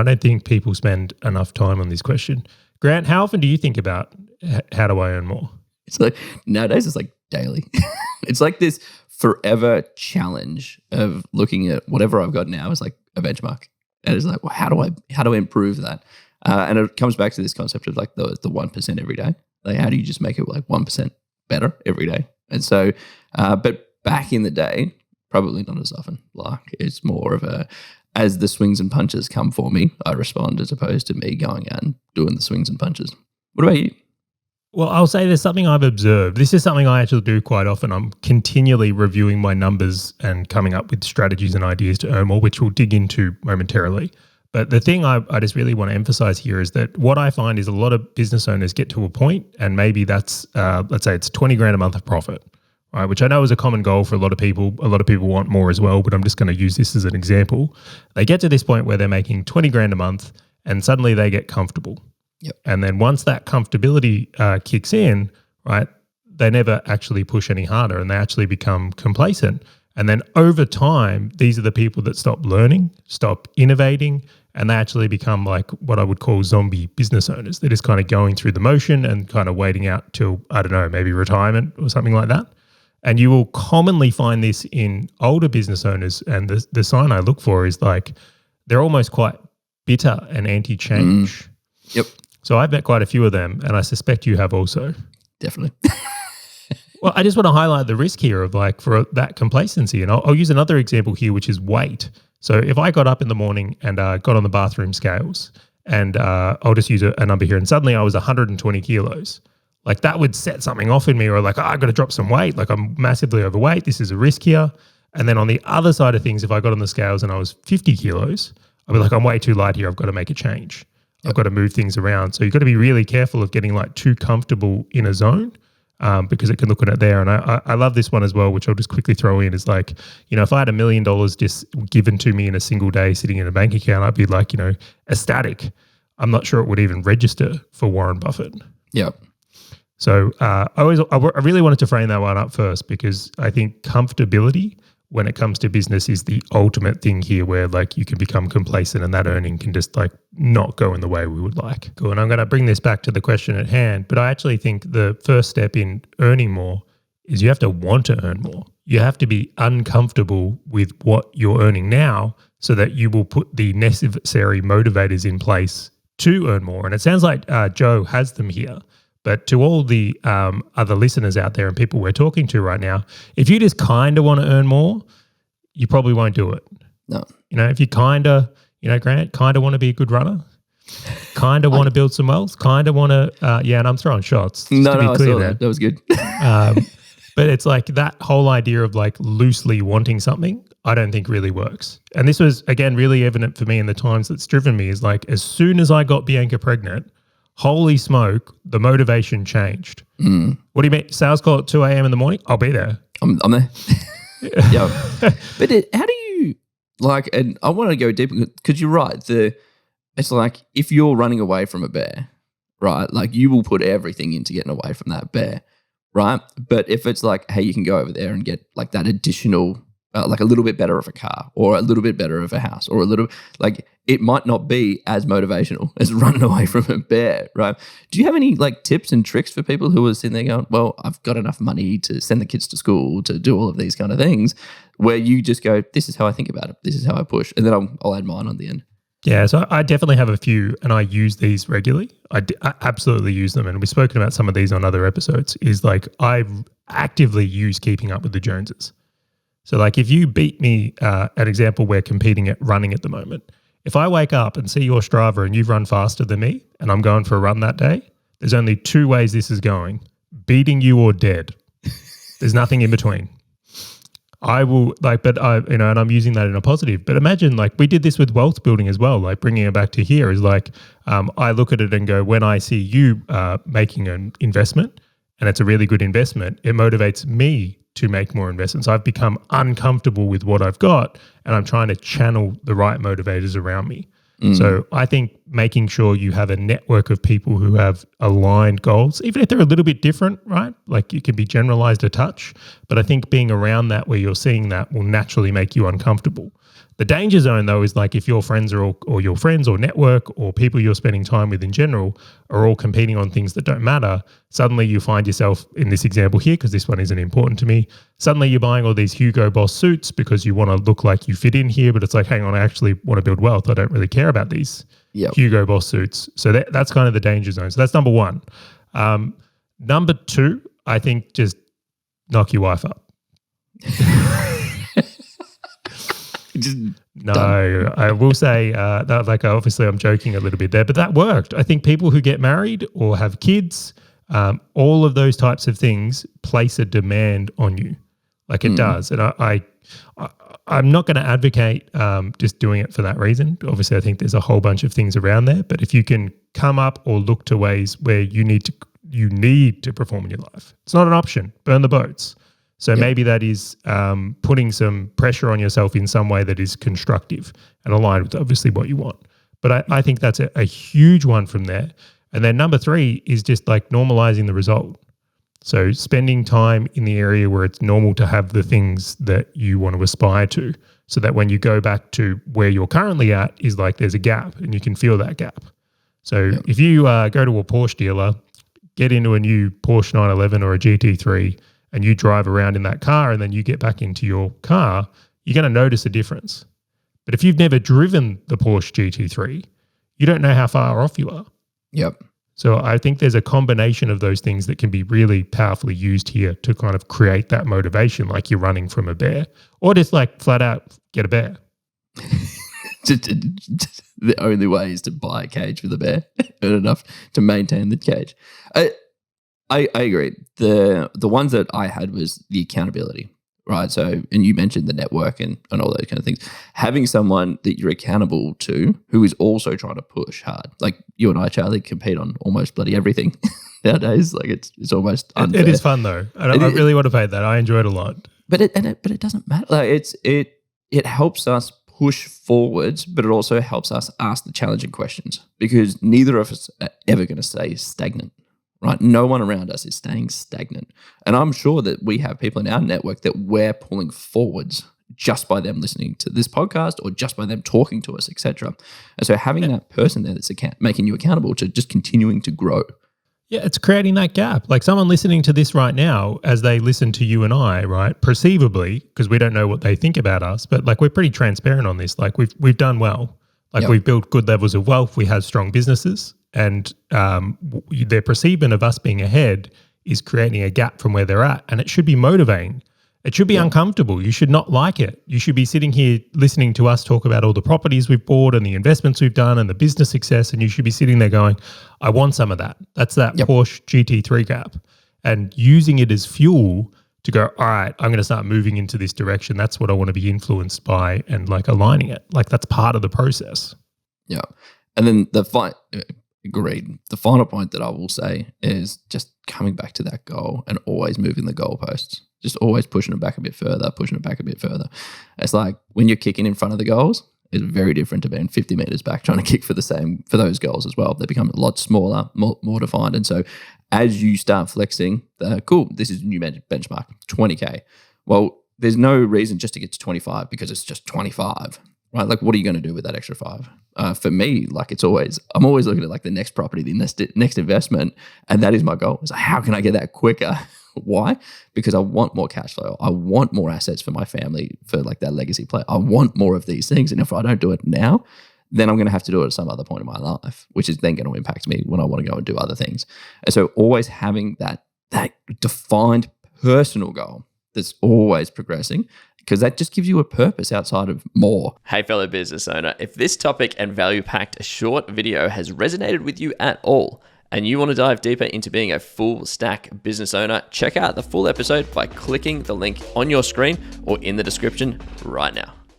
I don't think people spend enough time on this question. Grant, how often do you think about how do I earn more? It's like nowadays it's like daily. It's like this forever challenge of looking at whatever I've got now as like a benchmark. And it's like, well, how do I improve that? And it comes back to this concept of like the 1% every day. Like, how do you just make it like 1% better every day? And so, but back in the day, probably not as often. Like, it's more of a, as the swings and punches come for me, I respond, as opposed to me going out and doing the swings and punches. What about you? Well, I'll say there's something I've observed. This is something I actually do quite often. I'm continually reviewing my numbers and coming up with strategies and ideas to earn more, which we'll dig into momentarily. But the thing I just really want to emphasize here is that what I find is a lot of business owners get to a point, and maybe that's, let's say it's 20 grand a month of profit, right? Which I know is a common goal for a lot of people. A lot of people want more as well, but I'm just going to use this as an example. They get to this point where they're making 20 grand a month and suddenly they get comfortable. Yep. And then once that comfortability kicks in, right, they never actually push any harder and they actually become complacent. And then over time, these are the people that stop learning, stop innovating, and they actually become like what I would call zombie business owners. They're just kind of going through the motion and kind of waiting out till, I don't know, maybe retirement or something like that. And you will commonly find this in older business owners. And the sign I look for is like they're almost quite bitter and anti-change. Yep. So I've met quite a few of them, and I suspect you have also. Definitely. Well, I just want to highlight the risk here of like for that complacency. And I'll use another example here, which is weight. So if I got up in the morning and got on the bathroom scales, and I'll just use a number here, and suddenly I was 120 kilos, like that would set something off in me, or like, I've got to drop some weight. Like, I'm massively overweight. This is a risk here. And then on the other side of things, if I got on the scales and I was 50 kilos, I'd be like, I'm way too light here. I've got to make a change. I've got to move things around. So you've got to be really careful of getting like too comfortable in a zone because it can look at it there. And I love this one as well, which I'll just quickly throw in is like, you know, if I had $1 million just given to me in a single day sitting in a bank account, I'd be like, you know, ecstatic. I'm not sure it would even register for Warren Buffett. Yeah. So I really wanted to frame that one up first because I think comfortability when it comes to business is the ultimate thing here where like you can become complacent and that earning can just like not go in the way we would like. Cool. And I'm going to bring this back to the question at hand, but I actually think the first step in earning more is you have to want to earn more. You have to be uncomfortable with what you're earning now so that you will put the necessary motivators in place to earn more. And it sounds like Joe has them here. But to all the other listeners out there and people we're talking to right now, if you just kind of want to earn more, you probably won't do it. No. You know, if you kind of, you know, Grant, kind of want to be a good runner, kind of want to build some wealth, kind of want to, yeah, and I'm throwing shots. No, I saw that. That was good. But it's like that whole idea of like loosely wanting something, I don't think really works. And this was, again, really evident for me in the times that's driven me is like as soon as I got Bianca pregnant, holy smoke, the motivation changed. What do you mean? Sales call at 2 a.m. in the morning? I'll be there. I'm there. Yeah. But how do you, like, and I want to go deeper because you're right. It's like if you're running away from a bear, right, like you will put everything into getting away from that bear, right? But if it's like, hey, you can go over there and get like that additional, like a little bit better of a car or a little bit better of a house or a little, like it might not be as motivational as running away from a bear, right? Do you have any like tips and tricks for people who are sitting there going, well, I've got enough money to send the kids to school, to do all of these kind of things, where you just go, this is how I think about it. This is how I push. And then I'll add mine on the end. Yeah, so I definitely have a few and I use these regularly. I absolutely use them. And we've spoken about some of these on other episodes is like I actively use keeping up with the Joneses. So like if you beat me, an example, we're competing at running at the moment. If I wake up and see your Strava and you've run faster than me and I'm going for a run that day, there's only two ways this is going, beating you or dead. There's nothing in between. I will like, but I, you know, and I'm using that in a positive, but imagine like we did this with wealth building as well, like bringing it back to here is like, I look at it and go, when I see you making an investment and it's a really good investment, it motivates me to make more investments. I've become uncomfortable with what I've got and I'm trying to channel the right motivators around me. So I think making sure you have a network of people who have aligned goals, even if they're a little bit different, right? Like it can be generalized a touch, but I think being around that where you're seeing that will naturally make you uncomfortable. The danger zone, though, is like if your friends or your friends or network or people you're spending time with in general are all competing on things that don't matter, suddenly you find yourself in this example here, because this one isn't important to me. Suddenly you're buying all these Hugo Boss suits because you want to look like you fit in here, but it's like, hang on, I actually want to build wealth. I don't really care about these Hugo Boss suits. So that's kind of the danger zone. So that's number one. Number two, I think just knock your wife up. No, I will say that, like, obviously I'm joking a little bit there, but that worked. I think people who get married or have kids, all of those types of things place a demand on you, like it does. And I'm not going to advocate just doing it for that reason. Obviously, I think there's a whole bunch of things around there, but if you can come up or look to ways where you need to perform in your life, it's not an option. Burn the boats. So maybe that is putting some pressure on yourself in some way that is constructive and aligned with obviously what you want. But I think that's a huge one from there. And then number three is just like normalizing the result. So spending time in the area where it's normal to have the things that you want to aspire to, so that when you go back to where you're currently at is like there's a gap and you can feel that gap. So if you go to a Porsche dealer, get into a new Porsche 911 or a GT3, and you drive around in that car and then you get back into your car, you're going to notice a difference. But if you've never driven the Porsche GT3, you don't know how far off you are. Yep. So I think there's a combination of those things that can be really powerfully used here to kind of create that motivation, like you're running from a bear, or just like flat out get a bear. The only way is to buy a cage for the bear, earn enough to maintain the cage. I agree. The ones that I had was the accountability, right? So, and you mentioned the network and all those kind of things. Having someone that you're accountable to who is also trying to push hard. Like you and I, Charlie, compete on almost bloody everything nowadays. Like it's almost unfair. It is fun though. I really want to pay that. I enjoy it a lot. But it doesn't matter. Like it helps us push forwards, but it also helps us ask the challenging questions, because neither of us are ever going to stay stagnant. Right? No one around us is staying stagnant. And I'm sure that we have people in our network that we're pulling forwards just by them listening to this podcast or just by them talking to us, etc. And so having that person there that's making you accountable to just continuing to grow. Yeah, it's creating that gap. Like someone listening to this right now, as they listen to you and I, right, perceivably, because we don't know what they think about us, but like we're pretty transparent on this. Like we've done well. Like we've built good levels of wealth. We have strong businesses. And their perceivement of us being ahead is creating a gap from where they're at. And it should be motivating. It should be uncomfortable. You should not like it. You should be sitting here listening to us talk about all the properties we've bought and the investments we've done and the business success. And you should be sitting there going, I want some of that. That's that Porsche GT3 gap. And using it as fuel to go, all right, I'm going to start moving into this direction. That's what I want to be influenced by, and like aligning it. Like that's part of the process. Yeah. And then agreed. The final point that I will say is just coming back to that goal and always moving the goalposts. Just always pushing it back a bit further, pushing it back a bit further. It's like when you're kicking in front of the goals, it's very different to being 50 meters back trying to kick for those goals as well. They become a lot smaller, more defined. And so as you start flexing, cool, this is a new benchmark, 20K. Well, there's no reason just to get to 25 because it's just 25. Right, like what are you going to do with that extra 5? For me, like I'm always looking at like the next property, the next investment, and that is my goal. It's like, how can I get that quicker? Why? Because I want more cash flow. I want more assets for my family, for like that legacy play. I want more of these things, and if I don't do it now, then I'm going to have to do it at some other point in my life, which is then going to impact me when I want to go and do other things. And so, always having that defined personal goal that's always progressing, because that just gives you a purpose outside of more. Hey, fellow business owner, if this topic and value-packed short video has resonated with you at all, and you want to dive deeper into being a full stack business owner, check out the full episode by clicking the link on your screen or in the description right now.